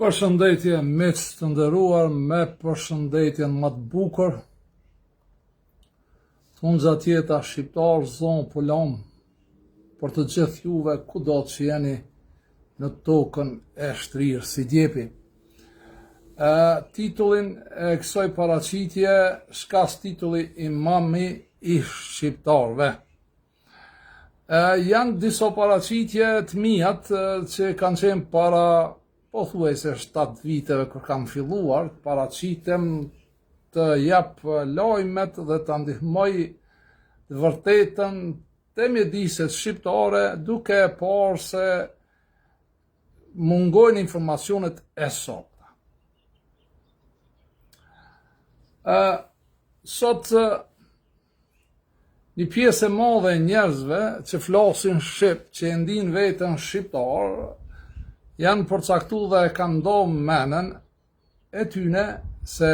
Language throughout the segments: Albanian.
Përshëndetje miq të nderuar, me përshëndetjen më të bukur. Thunxha tjeta shqiptar zon polom për të gjithë juve kudo që jeni në tokën e shtrirë si djepi. Titullin e kësaj paraqitje shkas titulli Imami I Shqiptarve. Janë disa paraqitje të mijat që kanë qenë para pothuajse 7 viteve kur kam filluar, paraqitem të jap lajmet dhe të ndihmoj të vërtetën të mjediset shqiptare, duke parë se mungojnë informacionet e sakta. Sot një pjesë e madhe e njerëzve që flasin shqip, që e ndin veten shqiptar, janë përcaktu dhe e kanë ndonë menën e tyne se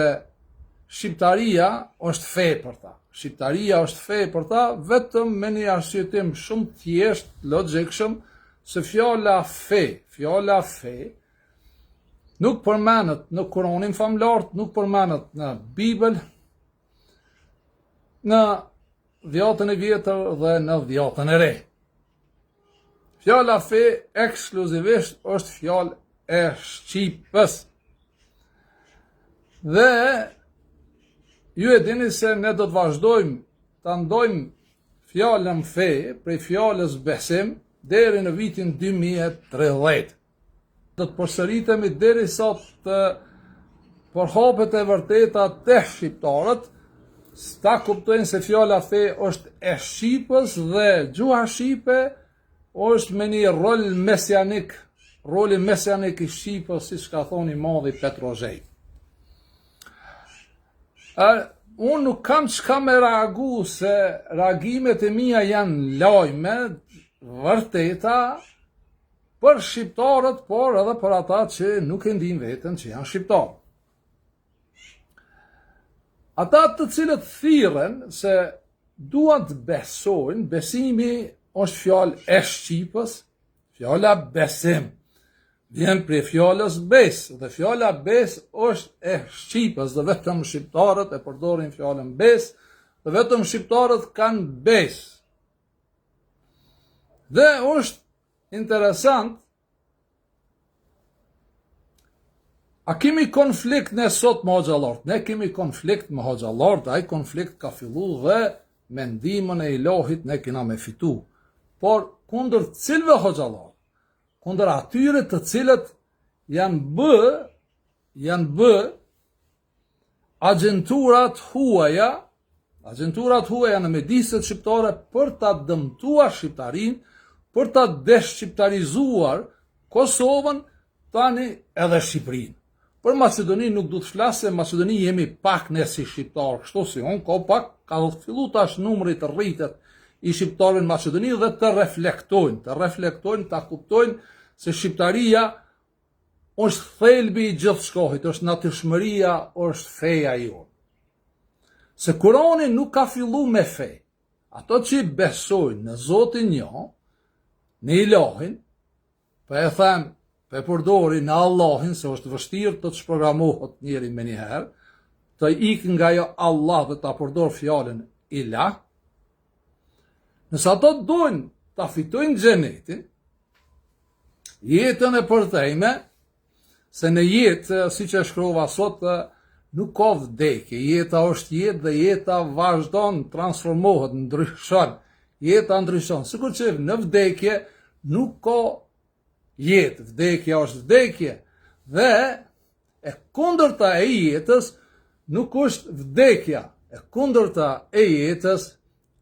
shqiptaria është fe për ta. Shqiptaria është fe për ta vetëm me një arsyetim shumë thjesht, logjikshëm, se fjala fe nuk përmenet në Kur'anin famlar, nuk përmenet në Bibël, në Dhjatën e Vjetër dhe në Dhjatën e Re. Fjala fe ekskluzivisht është fjalë e Shqipës. Dhe ju e dini se ne do të vazhdojmë ta ndojmë fjalën fe prej fjalës besim deri në vitin 2030. Do të përsëritemi derisa të përhapet e vërteta te shqiptarët, ta kuptojnë se fjala fe është e Shqipës dhe gjuha shqipe është me një roli mesianik I Shqipës, si që ka thoni madhi Petrozhej. Unë nuk kam çka me reagu, se reagimet e mia janë lajme vërteta për shqiptarët, por edhe për ata që nuk e ndin veten që janë shqiptarë. Ata të cilët thirren se duan të besojnë, besimi është fjalë e Shqipës, fjala besim vjen prej fjalës bes, dhe fjala bes është e Shqipës, dhe vetëm shqiptarët e përdorin fjalën bes, dhe vetëm shqiptarët kanë bes. Dhe është interesant, a kemi konflikt ne sot me hoxhallarët? Ne kemi konflikt me hoxhallarët, ai konflikt ka fillu dhe me ndihmën e Ilahit ne kena me fitu. Por kundër cilëve hoxhallar, kundër atyre të cilët janë bë agenturat huaja në mjediset shqiptare për ta dëmtuar shqiptarin, për ta deshqiptarizuar Kosovën, tani edhe Shqipërinë. Për Maqedoni nuk du të flasë, se Maqedoni jemi pak ne si shqiptarë, kështu si unë, ka fillu tash numri të rritet I shqiptarëve në Maqedoni dhe të reflektojnë, ta kuptojnë se shqiptaria është thelbi I gjithçkahit, është natyrshmëria, është feja jonë. Se Kurani nuk ka fillu me fe. Ato që besojnë në Zotin një, në Ilahin, për e them, për përdori në Allahin, se është vështirë të shprogramohet njëri me njëherë, të ikë nga jo Allah dhe ta përdor fjalën Ilah. Nëse ato dojnë ta fitojnë xhenetin, jetën e përthejme, se në jetë, si që shkrova sot, nuk ka vdekje, jeta është jetë dhe jeta vazhdon, transformohet, ndryshon, jeta ndryshon. Sikur që në vdekje nuk ka jetë, vdekja është vdekje, dhe e kundërta e jetës nuk është vdekja, e kundërta e jetës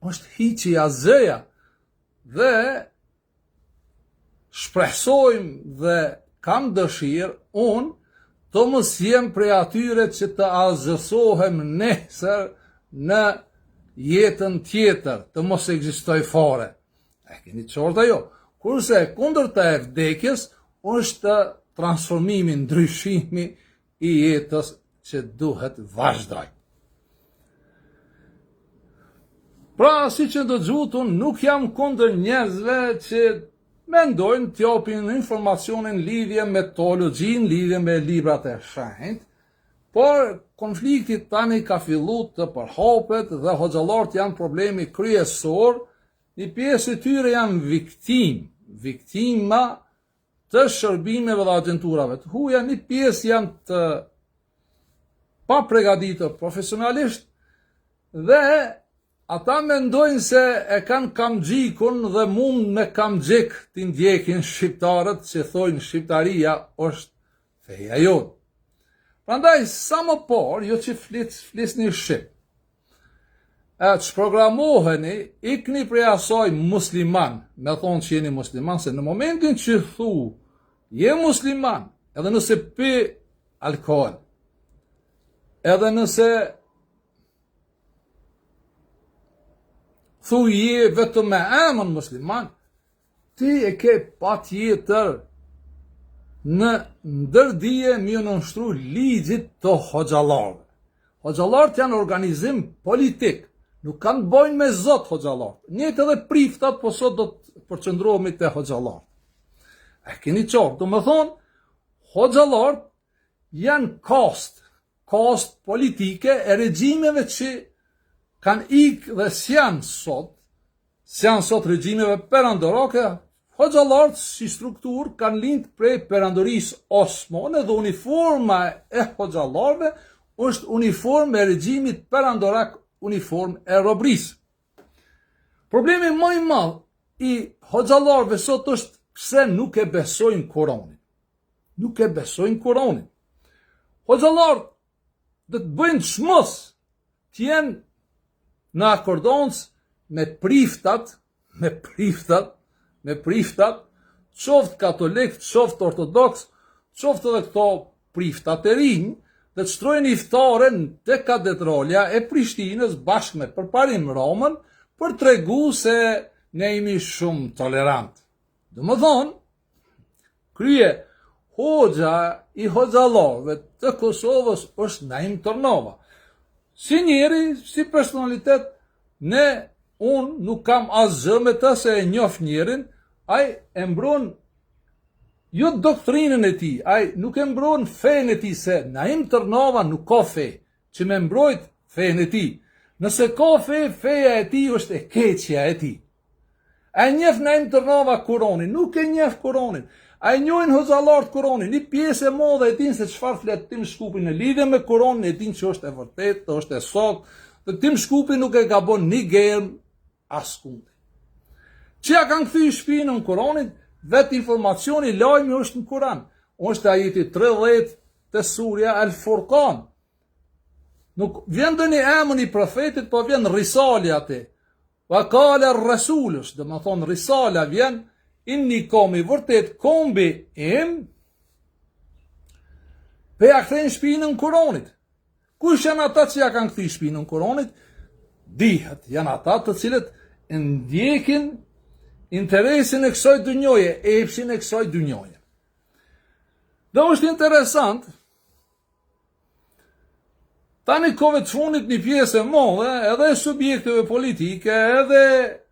është hiqja zëja, dhe shpresojmë dhe kam dëshirë unë të mos jem prej atyre që të azësohem nesër në jetën tjetër, të mos ekzistoj fare. E keni qarta jo. Kurse kundërta e vdekjes është transformimi, ndryshimi I jetës që duhet vazhdoj. Pra, si që do gjutun, nuk jam kundër njerëzve që mendojnë të japin informacionin lidhje me teologjin, lidhje me librat e shenjt, por konflikti tani ka fillu të përhapet dhe hoxhallarët janë problemi kryesor, një pjesë e tyre janë viktima të shërbimeve dhe agenturave të huaja, një pjesë janë të pa përgatitur profesionalisht dhe ata mendojnë se e kanë kamxhikun dhe mund me kamxhik të ndjekin shqiptarët që thojnë shqiptaria është feja jote. Prandaj sa më parë, jo që flisni shqip, që programoheni, ikni prej asaj musliman, me thonë që jeni musliman, se në momentin që thu, je musliman, edhe nëse pi alkohol, edhe nëse thu je vetëm me emën musliman, ti e ke pa tjetër në ndërdije mi nënshtru ligjit të hoxhallarëve. Hoxhallarët janë organizim politik, nuk kanë bojnë me zot hoxhallarët. Njëtë edhe priftat, po sot do të përqëndrohemi te hoxhallarët. E keni qartë, do më thonë, hoxhallarët janë kast politike e regjimeve që kanë ikë dhe s'janë sot regjimeve perandorake. Hoxhallarët si struktur kanë lind prej perandorisë osmane dhe uniforma e hoxhallarëve është uniformë e regjimit perandorak, uniformë e robrisë. Problemi më i madh i hoxhallarëve sot është pse nuk e besojnë Kur'anin. Nuk e besojnë Kur'anin. Hoxhallarët do të bëjnë çmos të jenë në akordoncë me priftat, qoftë katolik, qoftë ortodoks, qoftë edhe këto priftat e rinj, dhe të shtrojnë iftaren të katedralja e Prishtinës bashkë me përparim Romën për të tregu se ne jemi shumë tolerant. Dhe më thonë, krye hoxha i hoxhallarëve të Kosovës është Naim Tërnova. Si njeri, si personalitet, unë nuk kam asgjë me të se e njoh njerin, ai e mbron jo doktrinën e tij, ai nuk e mbron fenë e tij, se Naim Tërnova nuk ka fe, që me mbrojt fenë e tij. Nëse ka fe, feja e tij është e keqja e tij. Ai njeh Naim Tërnova Kur'anin, nuk e njeh Kur'anin. Ai njohin hoxhallarët Kur'anin, një pjesë e madhe e din se çfarë flet Tim Shkupi në lidhje me Kur'anin, e din që është e vërtetë, është e saktë, dhe Tim Shkupi nuk e gabon një germ askundi. Që ja kanë kthy shpinën në Kur'anit, vetë informacioni, lajmi është në Kur'an. Është ajeti 30 të surja Al-Furqan. Nuk vjen dhe një emën i profetit, po vjen risali ati. Va kale rësullës, dhe më thonë risala vjen, inni komi vërtet kombi im, pe ja kthejnë shpinën në Kur'anit. Kush janë ata që ja kanë kthy shpinën në Kur'anit? Dihet, janë ata të cilët ndjekin interesin e kësaj dynjoje, epshin e kësaj dynjoje. Dhe është interesant, tani kove të fundit një pjesë e madhe, edhe e subjekteve politike, edhe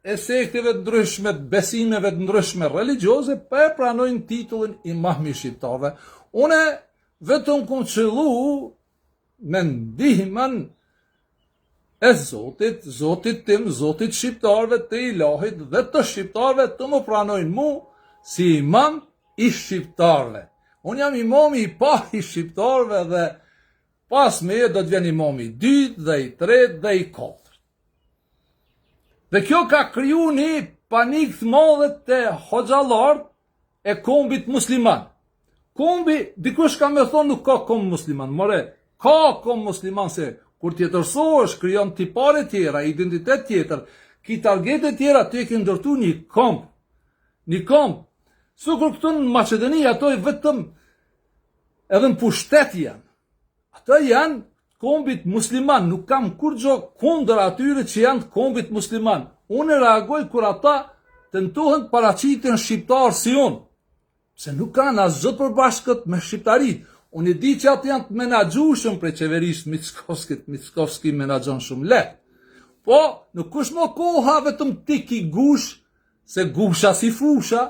e sekteve të ndryshme, besimeve të ndryshme religjioze, e pranojnë titullin imam i shqiptarëve. Une vetëm kom qëllu me ndihmën e Zotit tim, Zotit shqiptarëve, të ilahit dhe të shqiptarëve të më pranojnë mu si imam i shqiptarëve. Unë jam imami i pa i shqiptarëve dhe pas me do të vjen imami i 2 dhe i 3 dhe i 4. Dhe kjo ka kriju një panik të madhe të hoxhallarët e kombit musliman. Kombi, dikush ka me thonë nuk ka komb musliman, more, ka komb musliman se kur tjetërsohesh, krijon tipare tjera, identitet tjetër, ki targete tjera, të e ke ndërtu një komb. Një komb. Sukur këtu në Maqedoni, ato e vetëm edhe në pushtet janë. Ato janë kombit musliman, nuk kam kur gjo kundër atyre që janë kombit musliman. Unë reagoj kur ata tentohen paraqitin shqiptarë si unë, se nuk kanë asgjë të përbashkët me shqiptarit. Unë e di që atë janë të menaxhueshëm për qeverisë Mickovski menaxhon shumë lehtë. Po, nuk është më koha vetëm ti ki gush, se gusha si fusha,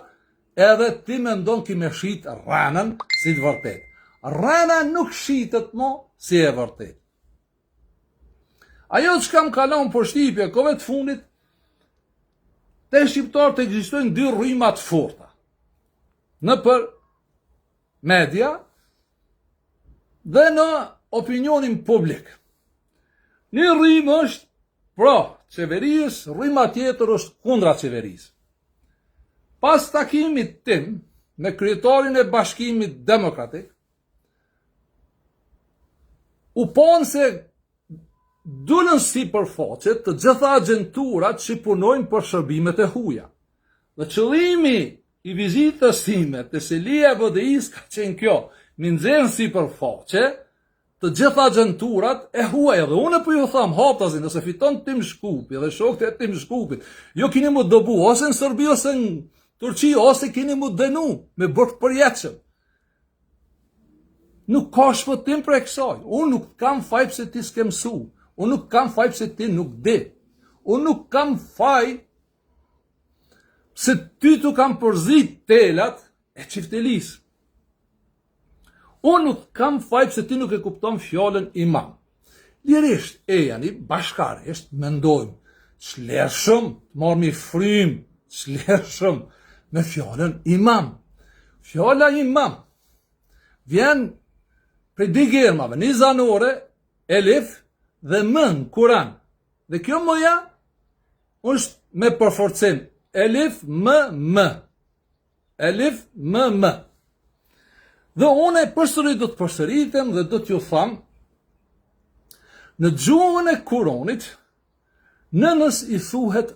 edhe ti mendon ki me shit rranën si të vërtet. Rrana nuk shitet mo si e vërtet. Ajo që kam kalon për shtipje, kove të fundit, te shqiptarët ekzistojnë dy rrymat forta. Në për media dhe në opinionin publik. Një rrymë është pro qeverisë, rryma tjetër është kundra qeverisë. Pas takimit tim me kryetarin e Bashkimit Demokratik, u ponë se dulën si përfaqet të gjitha agenturat që punojnë për shërbimet e huaja. Dhe qëllimi i vizitës time të Selia e BDI-s ka qenë kjo, mi nxjerrën si përfaqe të gjitha agenturat e huaja. Dhe unë po ju tham haptazin, nëse fiton Tim Shkupi dhe shokët e Tim Shkupit, jo keni mu dobu ose në Serbi ose në Turqi, ose keni mu dënu me bërë përjetshëm. Nuk ka shpëtim për e kësaj. Unë nuk kam faj pse ti s'ke mësu. Unë nuk kam faj pse ti nuk di. Unë nuk kam faj pse ty tu kam përzit telat e qiftelis. Unë nuk kam faj pse ti nuk e kupton fjallën imam. Lirisht, jani, bashkarisht, mendojmë, çlershëm, të marrë mi frym, çlershëm, me fjallën imam. Fjalla imam vjen prej dy gjermave, një zanore, elif dhe mën, kuran. Dhe kjo mëja është me përforcim. Elif, më. Elif, më. Dhe une përsëri do të përsëritem dhe do t'ju tham, në gjuhën e Kuranit, nënës i thuhet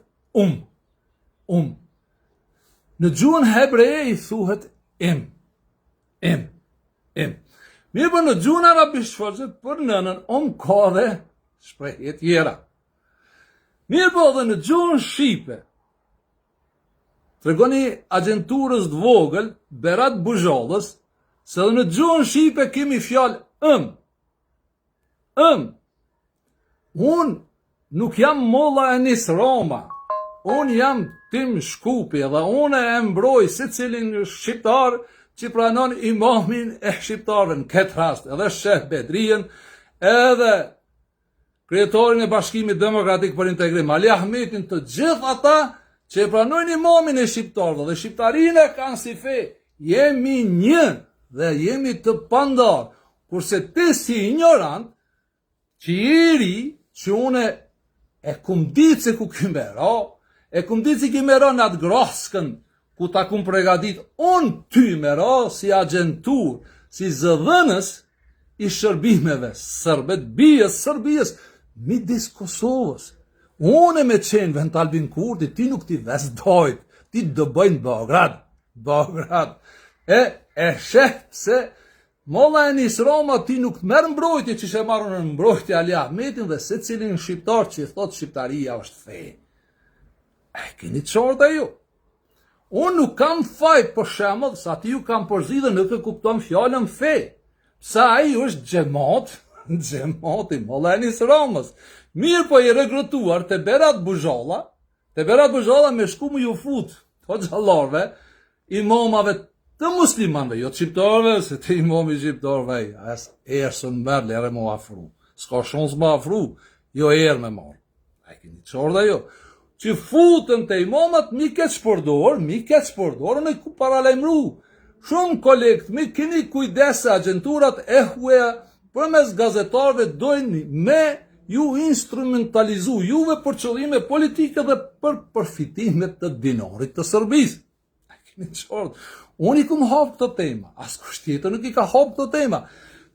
Në gjuhën hebreje i thuhet im. Mirë për në gjuhën arabisht shfaqet për nënën, ka dhe shprehje tjera. Mirë për dhe në gjuhën shqipe, tregoni agenturës të vogël, Berat Buzhallës, se dhe në gjuhën shqipe kemi fjalë Unë nuk jam Molla Enis Roma, unë jam Tim Shkupi dhe unë e mbroj se cilin shqiptar që pranon imamin e shqiptarëve në këtë rast, edhe shef Bedrien, edhe kryetarin e Bashkimit Demokratik për Integrim, Ali Ahmetin, të gjithë ata që pranojnë imamin e shqiptarëve dhe shqiptarinë kanë si fe, jemi një dhe jemi të pandar, kurse ti si ignorant, që jeri që une e kum ditë se ku këmbera, e kum ditë se këmbera në atë graskën, ku ta kum pregadit, unë ty mera si agentur, si zëdhënës i shërbimeve sërbet, Sërbijës, midis Kosovës. Unë me qenë vend Albin Kurti, ti nuk ti ves dojt, ti dëbëjnë Beograd. E sheh se Molla Enis Roma ti nuk merë mbrojtje që shë marrën në mbrojtje Ali Ahmetin dhe se cilin shqiptar që i thot shqiptaria është fe. Keni qarta ju. Unë nuk kam faj për shemëll, sa ti ju kam përzi dhe nuk e kupton fjallën fe. Sa aji është gjemati Molla Enis Romës. Mirë po i regrutuar të Berat Buzhalla me shku mu ju fut, të gjallarve, imamave të muslimanve, jo të shqiptarve, se të imami shqiptarve, sën mërë, lere mu afru. Ska shons më afru, jo me marë. Keni qarda jo. Që futën të imamat, mi këtë shpërdor, në ku paralemru. Shumë kolekt, mi keni kujdes se agenturat e hueja, për mes gazetarve dojnë me ju instrumentalizu, juve për qëllime politike dhe për përfitimet të dinarit të Sërbisë. Keni qarda. Unë i kum hapë këtë tema, as kushtjetër nuk i ka hapë këtë tema.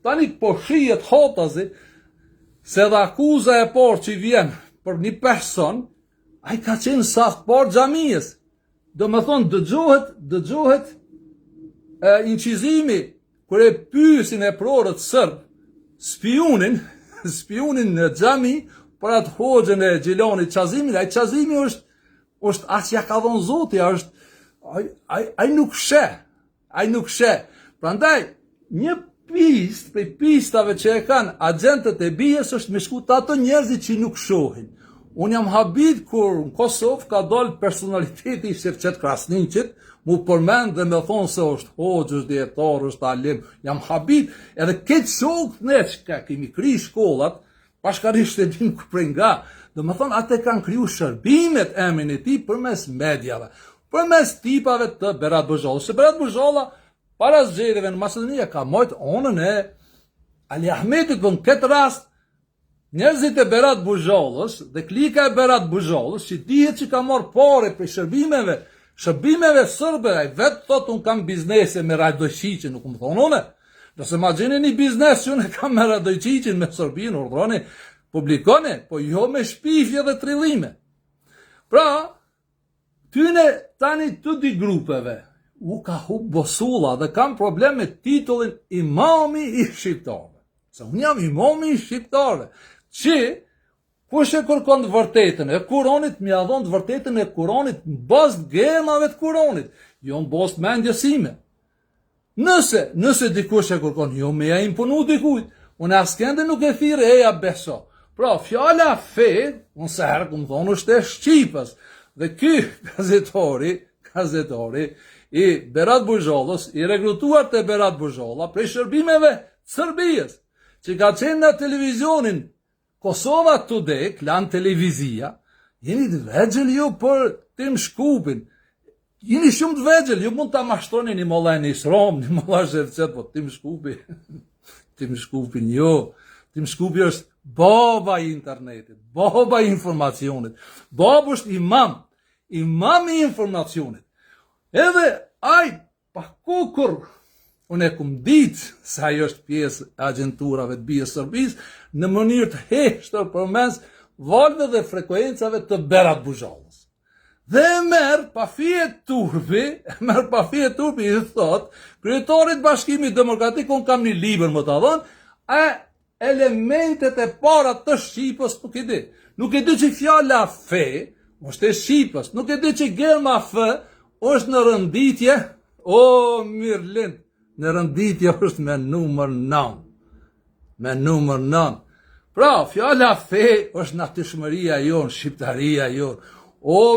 Tani po shijet hatazi, se dhe akuza e parë që vjen për një person, a i ka qenë sakt parë xhamijës. Do me thonë, dëgjohet inqizimi, kër e pysin e prorët sërbë, spionin në xhami, për atë hoxhën e Gjilonit Qazimin, a i Qazimi është asja ka dhonë zotja, ai nuk sheh. Prandaj, një pistë prej pistave që e kanë agentët e bijës është me shku të ato njerëzit që nuk shohin. Unë jam habit kur në Kosovë ka dalë personaliteti i Shevqet Krasniqit, mu përmend dhe me thonë se është hoxh, është dietar, është alim. Jam habit, edhe këtë shokët ne që kemi kri shkollat, bashkarisht e dim ku prej nga, dhe me thonë atë kanë kriju shërbimet emrin e tij përmes mediave, përmes tipave të Berat Bozhollës. Se Berat Bozholla para zgjedhjeve në Maqedoni ka marrë onën e Ali Ahmetit, në këtë rast njerëzit e Berat Bozhollës dhe klika e Berat Bozhollës, që dihet që ka marrë pare për shërbimeve sërbe, ai vetë thot unë kam biznese me Radojqiqin, nuk më thonë une. Nëse ma gjeni një biznes që unë kam me Radojqiqin, me Sërbin, urdhroni, publikoni, po jo me shpifje dhe trillime. Pra, tyne tani të di grupeve, u ka hub bosulla dhe kam problem me titullin imami i shqiptarëve. Se unë jam imami i shqiptarëve, që kush e kërkon të vërtetën e Kuranit, mja dhon të vërtetën e Kuranit në bazë gemave të Kuranit, jo në bazë mendjes sime. Nëse dikush e kërkon, jo me ja imponu dikujt, unë askende nuk e thirë eja beso. Pra, fjala fe, unë se herë këmë thonë, është e Shqipës. Dhe ky gazetori i Berat Bozhollës, i rekrutuar të Berat Bozholla, prej shërbimeve Serbijës, që ka qenë në televizionin Kosova Today, klan televizia, jeni të vegjel ju për Tim Shkupin. Jeni shumë të vegjel, ju mund të mashtroni një molla e Nisrom, një molla Shevqet, po Tim Shkupi, Tim Shkupin jo. Tim Shkupi është baba i internetit, baba i informacionit. Baba është imam i informacionit. Edhe aj, pa kukur, unë e kum ditë se ajo është pjesë e agenturave të BIE Serbisë në mënyrë të heshtër përmes valve dhe frekuencave të Berat Bozhollës. Dhe merr pa fije turpi, i thot, kryetarit Bashkimit Demokratik, unë kam një libër më të dhënë, elementet e para të Shqipës nuk e di. Nuk e di që fjala fe është e Shqipës, nuk e di që germa fe është në rënditje, mirë lind. Në rënditje është me numër 9. Me numër 9. Pra, fjala fe është natyrshmëria jonë, shqiptaria jonë.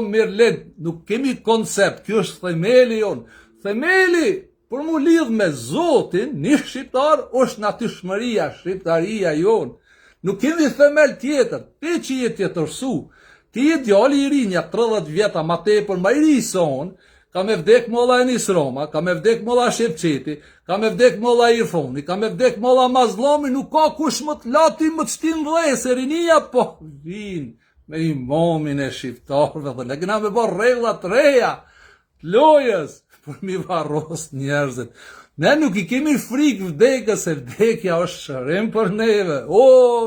Mirë lind, nuk kemi koncept, kjo është themeli jonë. Themeli, për mu lidh me Zotin, një shqiptar është natyrshmëria, shqiptaria jonë. Nuk kemi themel tjetër, ti që je tjetërsu, ti je djali i ri, një 30 vjeta ma tepër, ma i ri sonë, ka me vdek molla e Nisroma, ka me vdek molla Shevqeti, ka me vdek molla Irfoni, ka me vdek molla Mazlomi, nuk ka kush më të lati më të shtin dhe, se rinia po vinë me imamin e shqiptarëve dhe ne kena me bërë reglat reja, të lojës, për mi varros njerëzit. Ne nuk i kemi frikë vdekës, se vdekja është shërim për neve.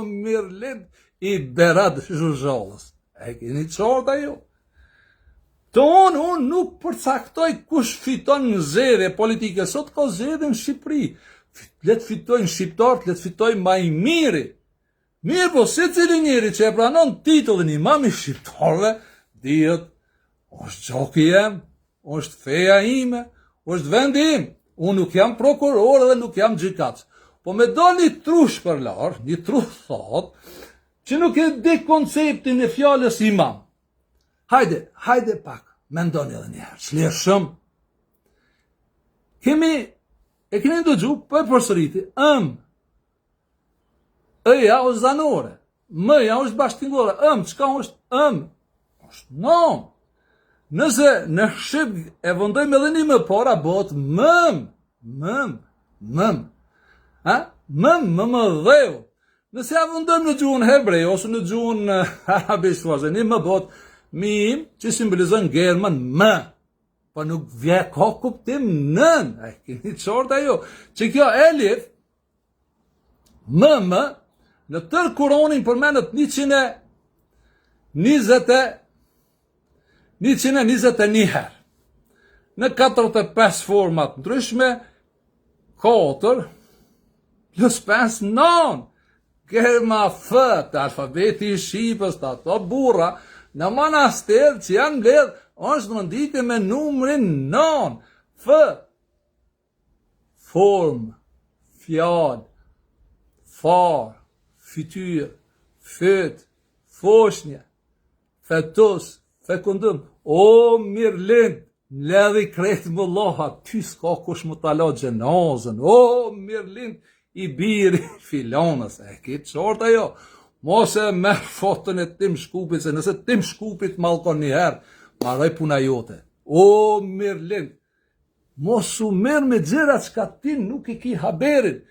Mirë lind i Berat Bozhollës. E keni qarta jo? Të unë nuk përcaktoj kush fiton në zgjedhje politike. Sot ka zgjedhje në Shqipëri. Letë fitojnë shqiptarët, letë fitojnë ma i miri. Mirë po, se cili njeri që e pranon titullin imam i shqiptarëve, dihet, është gjoki jem, është feja ime, është vendi im. Unë nuk jam prokuror dhe nuk jam gjykat. Po me do një trush për larë, një trush thot, që nuk e di konceptin e fjallës imam. Hajde pak, mendoni edhe njëherë, ç'lirshëm. E keni dëgju, po e përsëriti, ja është zanore, ja është bashkëtingore, çka është është nom. Nëse në Shqip e vëndojmë edhe një më para, bëhet më dheu. Nëse ja vëndojmë në gjuhën hebrej, ose në gjuhën arabisht, një më bëhet mim, që simbolizon germën më, po nuk vje ka kuptim nën, e keni qarta jo, që kjo elif, më, në tërë Kuronin përmendet 121 herë, në 45 format ndryshme, 4, plus 5, 9, germa F, të alfabeti i Shqipës, të ato burra, në manastir që janë mbledh, është rëndite me numrin 9. F, form, fjall, far, fytyr, fyt, foshnje, fetus, fekundum, o mirlind, ledhi kretë më loha, ty s'ka kush më talo gjenazën, o mirlind, i biri filonës, e kitë qorta jo, mos e merë fotën e Tim Shkupit, se nëse Tim Shkupit malkon njëherë, maroj puna jote, o mirlind, mos u merë me gjërat që ka ti nuk i ki haberin,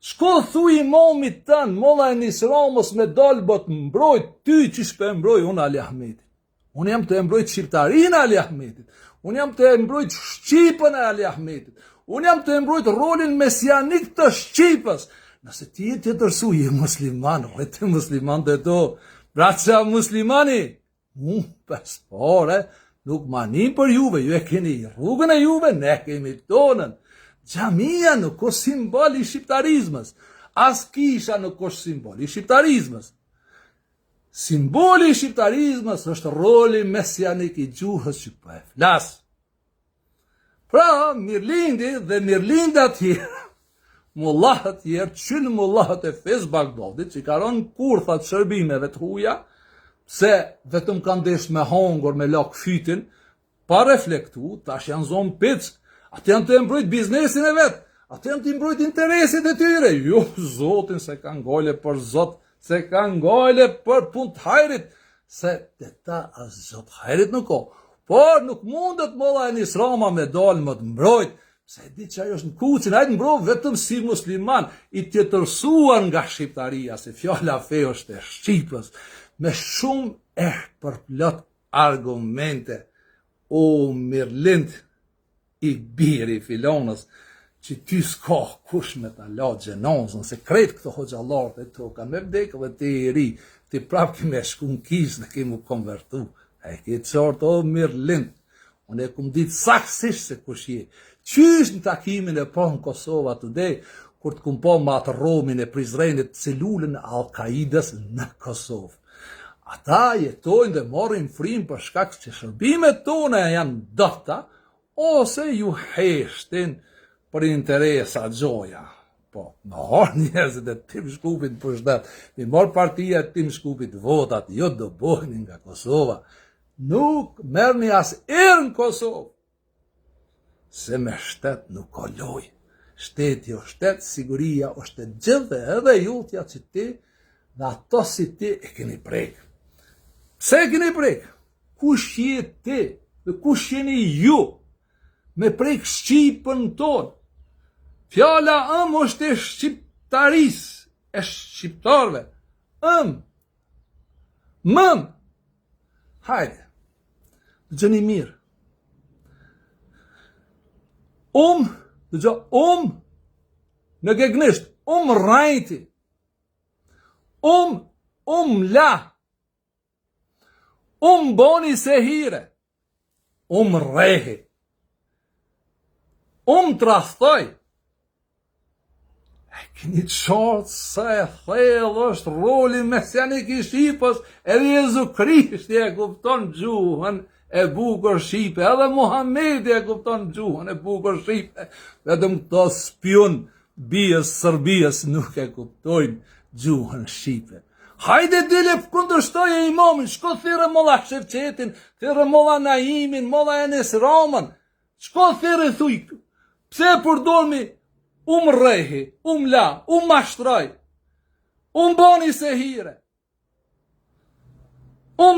shko thuj imamit tanë, molla e Nisramës me dalë bot mbrojt, ty që shpe mbroj, unë Ali Ahmetit. Unë jam të mbrojt Shqiptarin Ali Ahmetit. Unë jam të mbrojt Shqipën e Ali Ahmetit. Unë jam të mbrojt rolin mesianik të Shqipës. Nëse ti e të tërsu, je musliman, o e të musliman të to. Braqa muslimani, pespore, nuk manim për juve, ju e keni rrugën e juve, ne kemi tonën. Gjamia nuk është simbol i shqiptarizmës. As kisha nuk është simbol i shqiptarizmës. Simboli i shqiptarizmës është roli mesianik i gjuhës që po e flas. Pra, mirlindi dhe mirlindat tjerë, mullahët tjerë, qënë mullahët e Fez Bagdadit, që ka rënë kurthat shërbimeve të huja, se vetëm kanë desh me hongor, me lak fytin, pa reflektu, tash janë zonë pick. Atë janë të mbrojt biznesin e vetë, atë janë të mbrojt interesit e tyre. Jo, zotin se kanë gole për zot, se kanë gole për punë të hajrit, se të ta as zot hajrit nuk o. Por nuk mundet molla e Nisrama me dalë më të mbrojt, se di që ajo është në kucin, hajtë mbrojt vetëm si musliman, i tjetërsuar nga shqiptaria, se fjalla fe është e Shqipës, me shumë për plot argumente, o mirlind, i biri filonës, që ty s'ka kush me ta la gjenazën, se kretë këto hoxhallarët e to, ka me vdekë dhe ti i ri, ti prap kime shku në kishë dhe kemu konvertu. E ki qartë, o mirlind, unë e kum ditë saksisht se kush je. Qysh në takimin e po në Kosova today, kur të kum po ma atë romin e Prizrenit, celulën Al-Qaidës në Kosovë. Ata jetojnë dhe morin frim për shkak që shërbimet tona janë dëfta, ose ju heshtin për interesa gjoja. Po, në orë njerëzit e Tim Shkupit për shdet, mi morë partia Tim Shkupit votat, jo do bojni nga Kosova. Nuk merrni as erë në Kosovë, se me shtet nuk ka loj. Shteti o shtet, siguria o shtet gjithë edhe jutja që ti dhe ato si ti e keni prek. Pse e keni prek? Kush je ti dhe kush jeni ju? Me prek Shqipën tonë. Fjala është e shqiptaris, e shqiptarve. Mëm. Hajde, gjëni mirë. Në gegnisht, rajti. La. Boni se hire. Rehi. Trastoj. E keni qartë se e thellë është roli mesianik i Shqipës, edhe Jezu Krishti e kupton gjuhën e bukur Shqipe, edhe Muhamedi e kupton gjuhën e bukur Shqipe, vetëm këto spion bijës Serbijës nuk e kuptojnë gjuhën Shqipe. Hajde dile kundërshtoje imamin, shko thire molla Shevqetin, thire molla Naimin, molla Enes Ramën, shko thire thuj, pse përdormi rehi, la, mashtroj, boni se hire,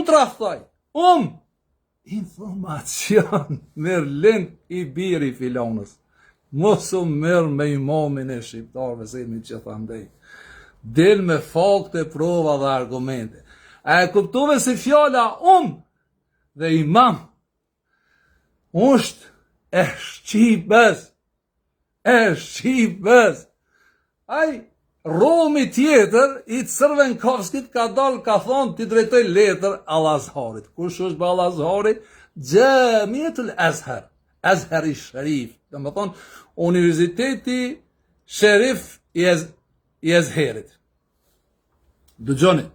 trastoj, informacion, mirlind i biri filonës. Mos u merr me imamin e shqiptarëve, se jemi që thandej. Del me fakte, prova dhe argumente. A e kuptove se fjala dhe imam është e Shqipës. Ai, Romi tjetër, i Crvenkovskit ka dalë, ka thonë, ti drejtoj letër Al-Azharit. Kush është ba Al-Azharit? Gjamiatul Azhar. Azhari Sharif. Dhe më thonë, Universiteti Sharif i Azherit. Dëgjoni.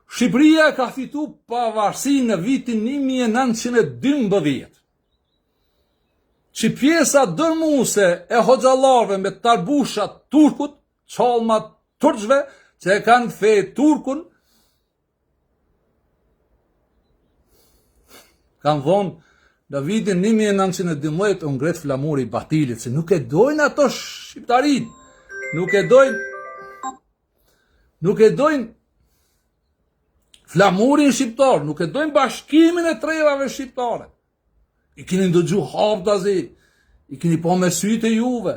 Shqipëria ka fitu pavarësi në vitin 1912. Që pjesa dërmuese e hoxhallarëve me tarbushat turkut, çalmat turqve, që e kanë fe turkun, kanë thonë në vitin 1912 u ngret flamuri i Batilit, se nuk e dojnë ato shqiptarin, nuk e dojnë flamurin shqiptar, nuk e dojnë bashkimin e trevave shqiptare. I keni ndëgju haptazi, i keni po me sytë e juve.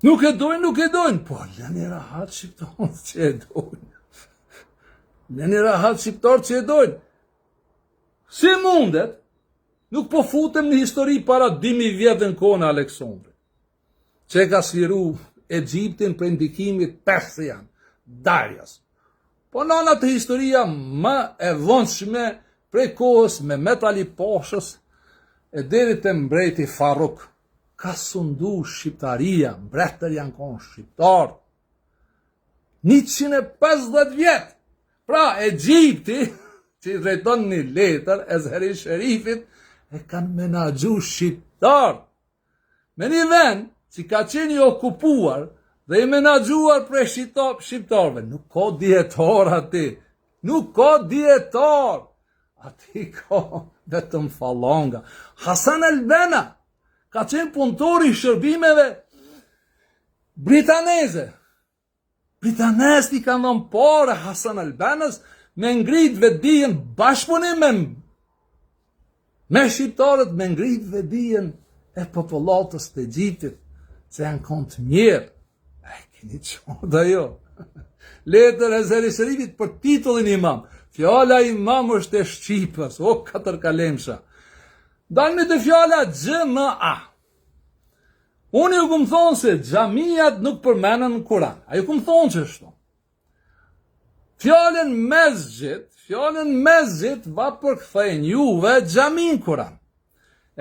Nuk e dojnë, po lëni rahat shqiptarët që e dojnë. Lëni rahat shqiptarët që e dojnë. Si mundet, nuk po futem në histori para 2000 vjetë në kohën e Aleksandrit, që e ka sliru Egjiptin për ndikimit Persian, Darius. Po nëna të historia më e vonshme prej kohës me metali poshës e deri të mbreti Faruk. Ka sundu shqiptaria, mbretër janë konë shqiptarë. 150 vjetë. Pra, Egjipti, që i drejton një letër, Ezheri Sherifit, e kanë menagju shqiptarë. Me një vend, që ka qenë i okupuar, dhe i menagjuar prej shqiptarëve. Nuk ka dietar ati. Nuk ka dietar. Ati ka vetëm falanga. Hasan el-Banna ka qenë punëtor i shërbimeve britaneze. Britanesti kanë dhënë pare Hasan el-Bannës me ngrit vetdijen bashkëpunim me shqiptarët, me ngrit vetdijen e popullatës të Egjiptit, se janë konë të mirë. Keni qoda jo. Letër e Ezheri Sherifit për titullin imam. Fjala imam është e Shqipës, o 4 kalemsha. Dalmi të fjala GMA. Unë ju këmë thonë se xhamijat nuk përmenën në Kur'an. A ju këmë thonë që shto. Fjallën mesgjit va përkthejnë juve xhamin Kur'an.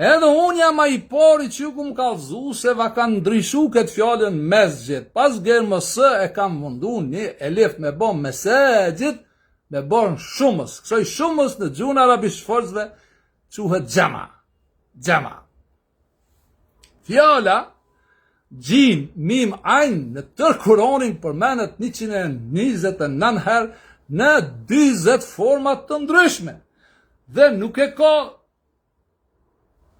Edhe unë jam a i pari që ju këmë kalzu se va kanë ndryshu këtë fjallën mesgjit. Pas gërmësë e kam mundu një elif me bon mesgjit, me bon shumës. Kësoj shumës në gjuhën arabisht forcëve quhet gjama. Gjama. Fjalla, gjim, mim, ajnë në tërë Kur'anin përmenet 129 herë në 20 format të ndryshme. Dhe nuk e ka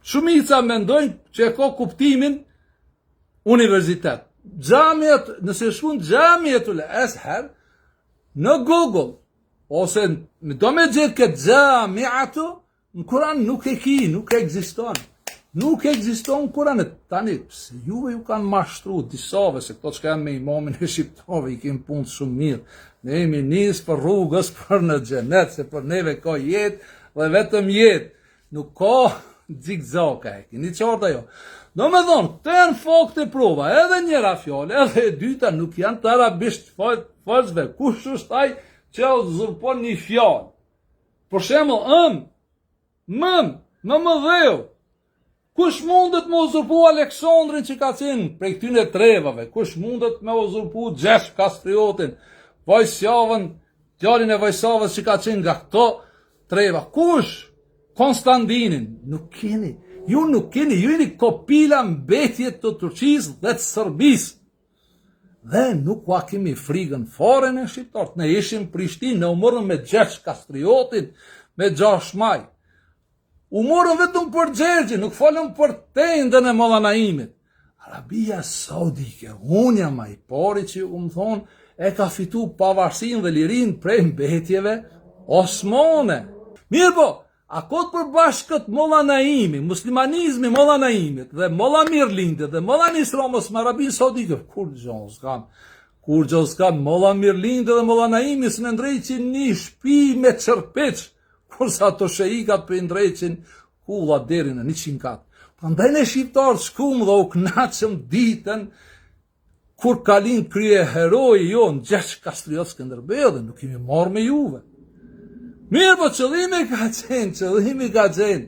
shumica mendojnë që e ka kuptimin universitet. Xhamiat, nëse shkun xhamiatul Azhar në Google, ose do me gjithë këtë xhamiatu, në Kur'an nuk e ki, nuk e egziston. Nuk e egziston në Kur'an. Tani, se juve ju kanë mashtru disave, se këto që kanë me imamin e shqiptove, i kemë punë shumë mirë. Ne jemi nisë për rrugës për në xhenet, se për neve ka jetë dhe vetëm jetë. Nuk ka zigzaka e keni qarta jo. Do me thonë, të janë fakte prova, edhe njëra fjallë, edhe e dyta nuk janë të arabisht falsve. Kush është ai që uzurpon një fjallë? Për shembull, më dheu. Kush mundet me uzurpu Aleksandrin që ka qenë prej këtyne trevave? Kush mundet me uzurpu Gjesh Kastriotin, Vojsjavën, djalin e Vojsavës që ka qenë nga këto treva? Kush? Konstantinin, nuk keni, ju jeni kopila mbetjet të Turqisë dhe të Sërbisë. Dhe nuk ua kemi frigën fare në shqiptarët. Ne ishim Prishtinë, ne u morëm me Gjesh Kastriotin, me 6 maj. U morëm vetëm për Gjergjin, nuk falëm për tendën e Molla Naimit. Arabia Saudike, unë jam ai pari që ju më thonë, e ka fitu pavarësinë dhe lirinë prej mbetjeve osmane. Mirë po, a kotë për bashkët Molla Naimi, muslimanizmi Molla Naimit, dhe Molla Mirlindit, dhe Molla Nisromës më Arabinë Saudike, kur gjo s'kan, Molla Mirlindit dhe Molla Naimi së në ndrejqin një shpi me qërpeq, kursa ato sheikat për ndrejqin kulla deri në 100 katë. Prandaj ne shqiptarë shkum dhe u knaqëm ditën kur kalin krye heroi jo në Gjesh Kastriot Skënderbeu dhe nuk kemi marrë me juve. Mirë, po qëllimi ka qenë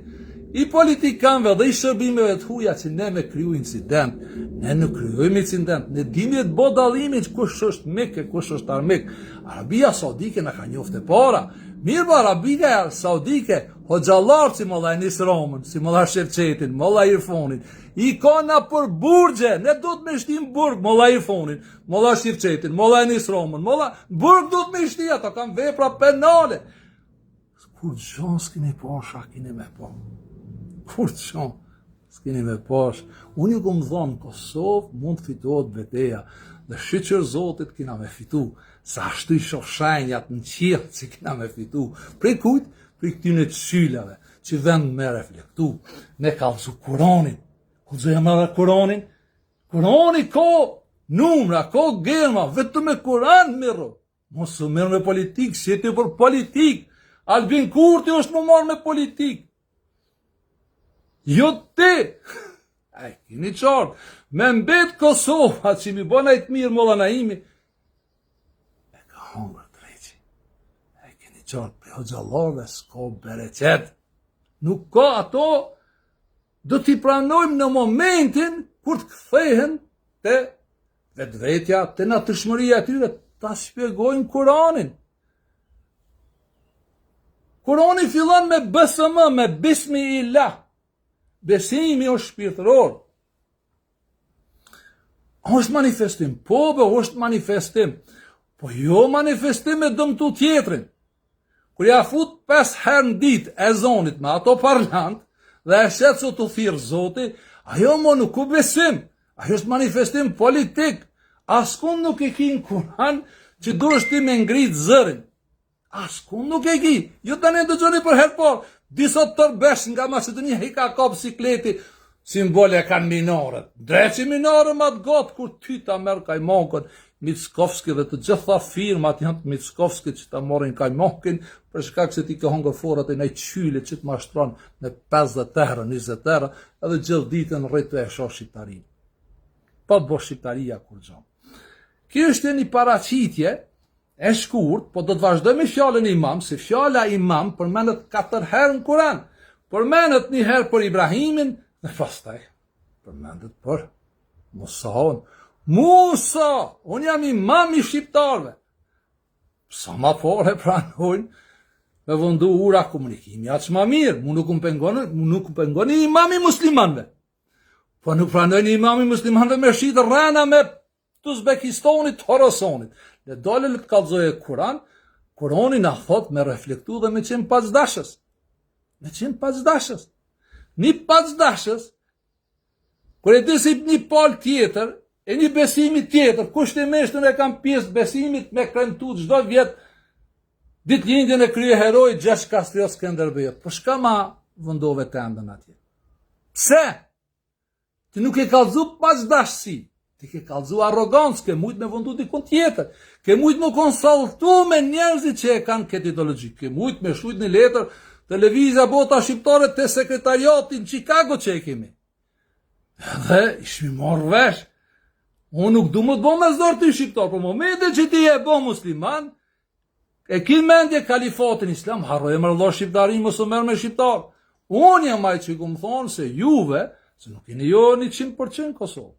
i politikanëve dhe i shërbimeve të huja që ne me kryu incident. Ne nuk kryojmë incident, ne dimi të bo dalimin kush është mik e kush është armik. Arabia Saudike na ka njofte para. Mirë, po Arabia Saudike, hoxhallar si Molla Nisromën, si Molla Shevçetin, Molla Irfonin, i ka na për burgje, ne do të me shtim burg, Molla Irfonin, Molla Shevçetin, Molla Nisromën, burg do të me shti, ato kanë vepra penale. kur gjon s'kini posh, a kini me po. Kur gjon s'kini me posh. Unë ju kom thonë, Kosovë mund të fitohet beteja, dhe shqyqër Zotit kina me fitu, sa ashtu i shoshenjat në qilë që kina me fitu. Prej kujt? Prej këtyne qylave, që vend me reflektu. Ne kalzu Kuronin. Kulzoja me dhe Kuronin? Kuroni ko numra, ko germa, vetëm me Kuran mirë. Mos u merr me politikë, si ti për politikë. Albin Kurti është më marrë me politikë. Jo ti. Ai, keni qartë. Me mbet Kosova, që mi bëna i të mirë molla Naimi, e ka hongër dreqi. Ai, keni qartë, për hoxhallarve s'ko bereqet. Nuk ka ato, do t'i pranojmë në momentin kur të kthehen te vetvetja, te natyrshmëria e tyre, ta shpjegojnë Kur'anin. Kur'ani fillon me BSM, me Bismillah. Besimi është shpirtëror. Është manifestim, po është manifestim, po jo manifestim me dëmtu tjetrin. Kur ja fut 5 herë në ditë e zonit me ato parlant, dhe e shetë që të thirë Zoti, ajo më nuk u besim, ajo është manifestim politik. Askun nuk e ki në Kur'an që duhesh ti me ngrit zërin. Askun nuk e ki. Jo të ne dëgjoni për herë por, disa tërbesh nga Macedonia i ka kap sikleti, simbole kanë minorët. Dreqi minorë ma të gotë, kur ty ta merë kajmonkën, Mickovski dhe të gjitha firmat janë të Mickovski që ta morin kajmonkin, për shkak se ti ke hongër forat e nej qyle që të mashtron në 50 erë, 20 erë, edhe gjithë ditën rritu e shoh shqiptarin. Pa të bo shqiptaria kur gjonë. Kjo është një paraqitje e shkurt, po do të vazhdoj me fjallën imam, se fjalla imam përmenet 4 herë në Kur'an. Përmenet një herë për Ibrahimin, dhe pastaj përmenet për Musaon. Musa, unë jam imam i shqiptarve. Sa ma fore pranojnë me vëndu ura komunikimi, aq ma mirë, mu nuk më pengoni imam i muslimanve. Po nuk pranojnë imam i muslimanve me shqitë rrana me të Uzbekistonit, Horosonit. Dhe dole të kalzoje Kur'an, Kur'ani na thot me reflektu dhe me qenë paqdashës. Me qenë paqdashës. Një paqdashës, kër e disi një pal tjetër, e një besimit tjetër, kushtimisht në e kam pjesë besimit me kremtu çdo vjet ditëlindjen e kryeheroit Gjergj Kastrio Skënderbeu. Po shka ma vëndove të endën atje? Pse? Ti nuk e kallzu paqdashësi, ti ke kallzu arrogancë, ke mujt me vëndu dikun tjetër, ke mujt me konsultu me njerëzit që e kanë këtë ideologji, ke mujt me shujt një letër televizja bota shqiptare të sekretariatin Chicago që e kemi. Dhe ishmi marrë vesh. Unë nuk du më të bo me zdorë të shqiptar, për momente që ti e bo musliman, e ki mendje kalifatin islam, harroj e mërëllo shqiptarin, më së merë me shqiptar. Unë jam aj që ku më thonë se juve, se nuk keni jo 100% Kosovë.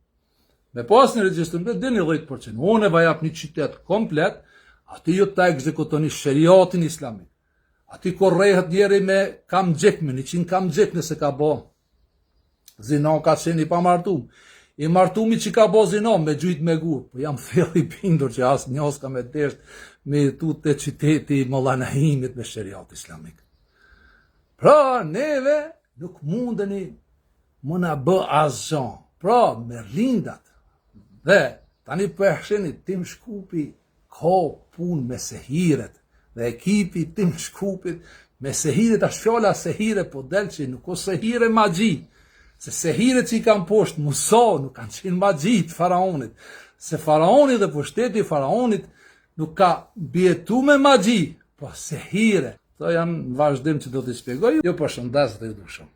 Me pas një regjistrim dhe dini 10%. Unë e vajap një qytet komplet, ati ju ta ekzekutoni shëriatin islamit. Ati korrehet njeri me kam gjekme, 100 kam gjek nëse ka bo. Zina ka qenë i pa martum. I martumi që ka bo zina me gjujt me gur, po jam thell i bindur që asë njës ka me desht me tu të qyteti Molla Naimit me shëriat islamik. Pra, neve nuk mundeni më na bë asgjë. Pra, me rindat dhe tani përsheni Tim Shkupi ka pun me sehiret dhe ekipi Tim Shkupit me sehiret, ashtë fjalla sehire po del që nuk o sehire magji. Se sehiret që i kanë poshtë Musa nuk kanë qenë magjit faraonit. Se faraonit dhe pushteti faraonit nuk ka bjetu me magji, po sehire. To janë vazhdim që do t'i shpjegoj. Jo përshëndes dhe i dushëm.